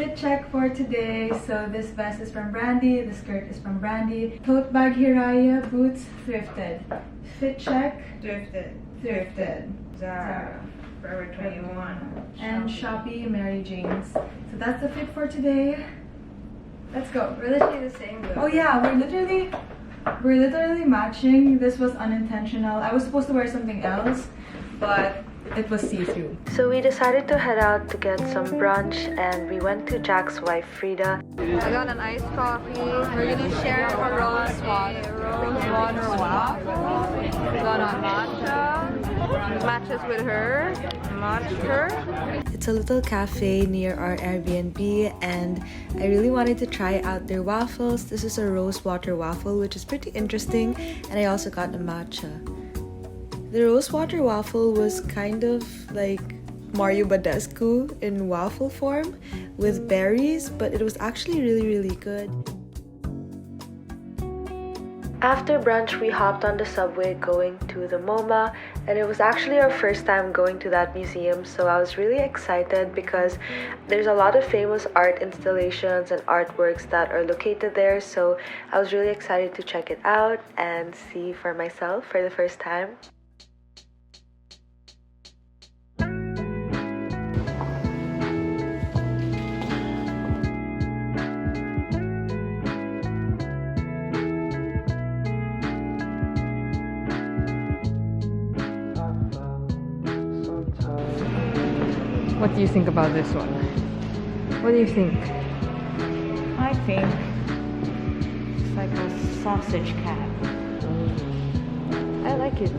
fit check for today. So this vest is from Brandy, the skirt is from Brandy. Tote bag Hiraya, boots thrifted. Fit check thrifted. Zara. Forever 21. And Shopee Mary Jane's. So that's the fit for today. Let's go. We're literally the same look. Oh yeah, we're literally matching. This was unintentional. I was supposed to wear something else, but it was see-through. So we decided to head out to get some brunch, and we went to Jack's wife Frida. I got an iced coffee. We're gonna share a rose water waffle. We got a matcha. Matches with her. Matched her. It's a little cafe near our Airbnb, and I really wanted to try out their waffles. This is a rose water waffle, which is pretty interesting, and I also got a matcha. The rose water waffle was kind of like Mario Badescu in waffle form with berries, but it was actually really good. After brunch, we hopped on the subway going to the MoMA, and it was actually our first time going to that museum, so I was really excited because there's a lot of famous art installations and artworks that are located there, so I was really excited to check it out and see for myself for the first time. What do you think about this one? What do you think? I think it's like a sausage cat. I like it.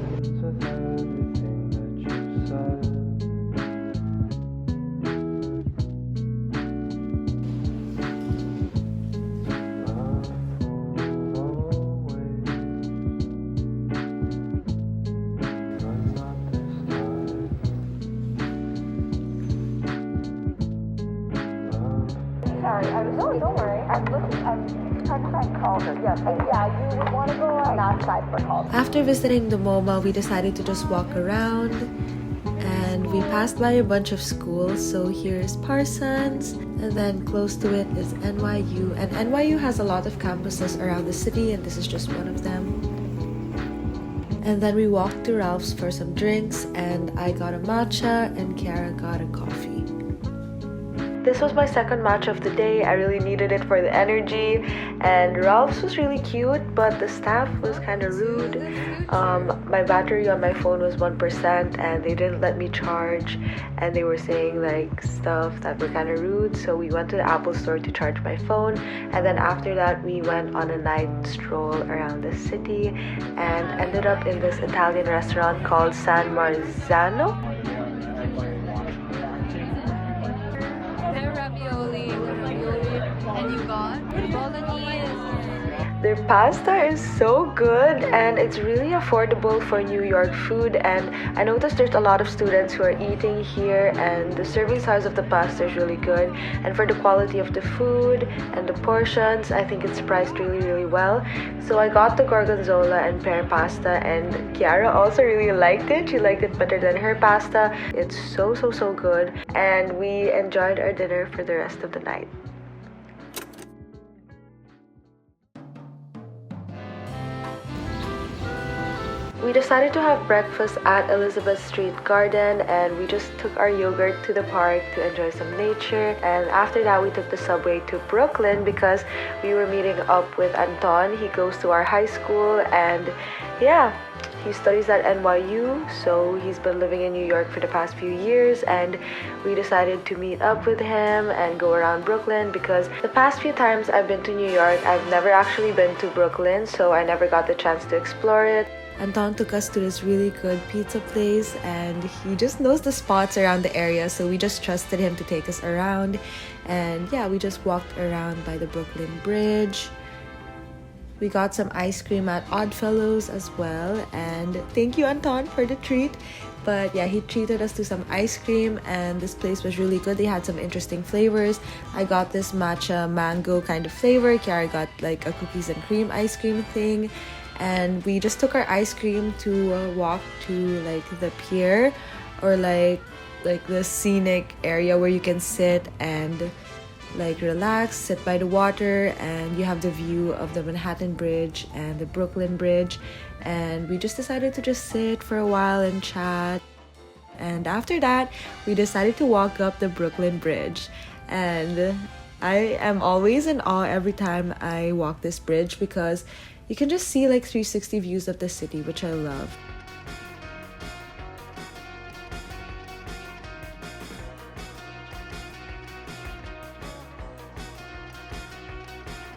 Sorry, don't worry. I'm trying to find Calder. Yes, yeah, you would want to go on that side for Calder. After visiting the MoMA, we decided to just walk around, and we passed by a bunch of schools. So here's Parsons, and then close to it is NYU, and NYU has a lot of campuses around the city, and this is just one of them. And then we walked to Ralph's for some drinks, and I got a matcha and Kiara got a coffee. This was my second matcha of the day. I really needed it for the energy, and Ralph's was really cute, but the staff was kind of rude. My battery on my phone was 1%, and they didn't let me charge, and they were saying like stuff that were kind of rude. So we went to the Apple store to charge my phone, and then after that we went on a night stroll around the city and ended up in this Italian restaurant called San Marzano. And you got bolognese. Their pasta is so good, and it's really affordable for New York food, and I noticed there's a lot of students who are eating here, and the serving size of the pasta is really good, and for the quality of the food and the portions, I think it's priced really well. So I got the gorgonzola and pear pasta, and Kiara also really liked it. She liked it better than her pasta. It's so good, and we enjoyed our dinner for the rest of the night. We decided to have breakfast at Elizabeth Street Garden, and we just took our yogurt to the park to enjoy some nature, and after that we took the subway to Brooklyn because we were meeting up with Anton. He goes to our high school, and yeah, he studies at NYU, so he's been living in New York for the past few years, and we decided to meet up with him and go around Brooklyn because the past few times I've been to New York, I've never actually been to Brooklyn, so I never got the chance to explore it. Anton took us to this really good pizza place, and he just knows the spots around the area, so we just trusted him to take us around. And yeah, we just walked around by the Brooklyn Bridge. We got some ice cream at Oddfellows as well, and thank you Anton for the treat. But yeah, he treated us to some ice cream, and this place was really good. They had some interesting flavors. I got this matcha mango kind of flavor. Kiara got like a cookies and cream ice cream thing. And we just took our ice cream to walk to like the pier, or like the scenic area where you can sit and like relax, sit by the water, and you have the view of the Manhattan Bridge and the Brooklyn Bridge. And we just decided to just sit for a while and chat. And after that, we decided to walk up the Brooklyn Bridge. And I am always in awe every time I walk this bridge because you can just see like 360 views of the city, which I love.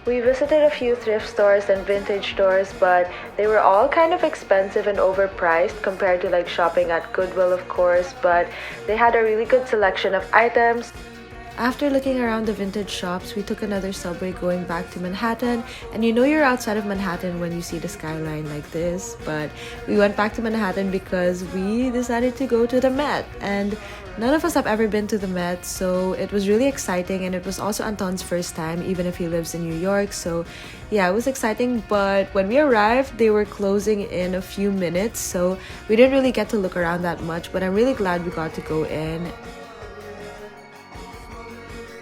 We visited a few thrift stores and vintage stores, but they were all kind of expensive and overpriced compared to like shopping at Goodwill, of course, but they had a really good selection of items. After looking around the vintage shops, we took another subway going back to Manhattan, and you know you're outside of Manhattan when you see the skyline like this, but we went back to Manhattan because we decided to go to the Met, and none of us have ever been to the Met, so it was really exciting, and it was also Anton's first time, even if he lives in New York, so yeah, it was exciting, but when we arrived, they were closing in a few minutes, so we didn't really get to look around that much, but I'm really glad we got to go in.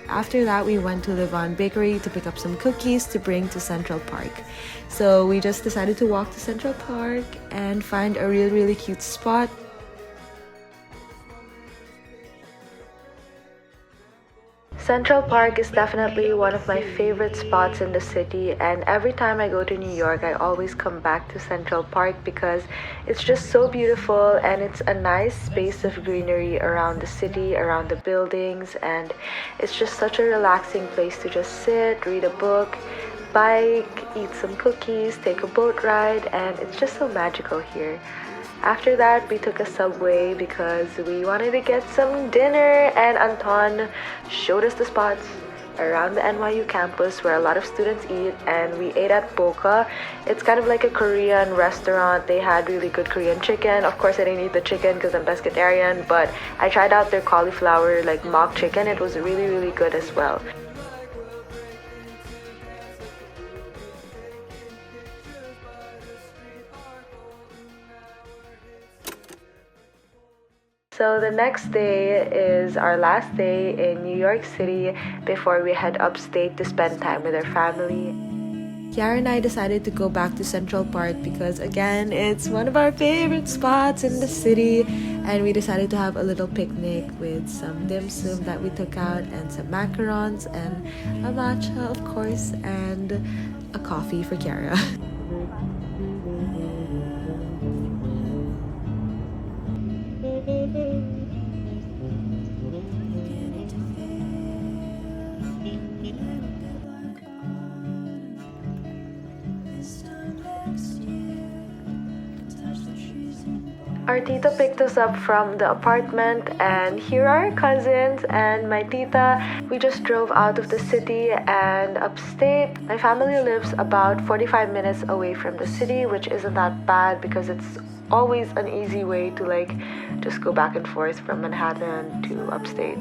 After that, we went to Luvs Bakery to pick up some cookies to bring to Central Park. So we just decided to walk to Central Park and find a really cute spot. Central Park is definitely one of my favorite spots in the city, and every time I go to New York, I always come back to Central Park because it's just so beautiful and it's a nice space of greenery around the city, around the buildings, and it's just such a relaxing place to just sit, read a book, bike, eat some cookies, take a boat ride, and it's just so magical here. After that, we took a subway because we wanted to get some dinner, and Anton showed us the spots around the NYU campus where a lot of students eat, and we ate at Boca. It's kind of like a Korean restaurant. They had really good Korean chicken. Of course, I didn't eat the chicken because I'm pescatarian, but I tried out their cauliflower like mock chicken. It was really good as well. So the next day is our last day in New York City before we head upstate to spend time with our family. Kiara and I decided to go back to Central Park because again, it's one of our favorite spots in the city, and we decided to have a little picnic with some dim sum that we took out and some macarons and a matcha, of course, and a coffee for Kiara. Our tita picked us up from the apartment, and here are our cousins and my tita. We just drove out of the city and upstate. My family lives about 45 minutes away from the city, which isn't that bad because it's always an easy way to like just go back and forth from Manhattan to upstate.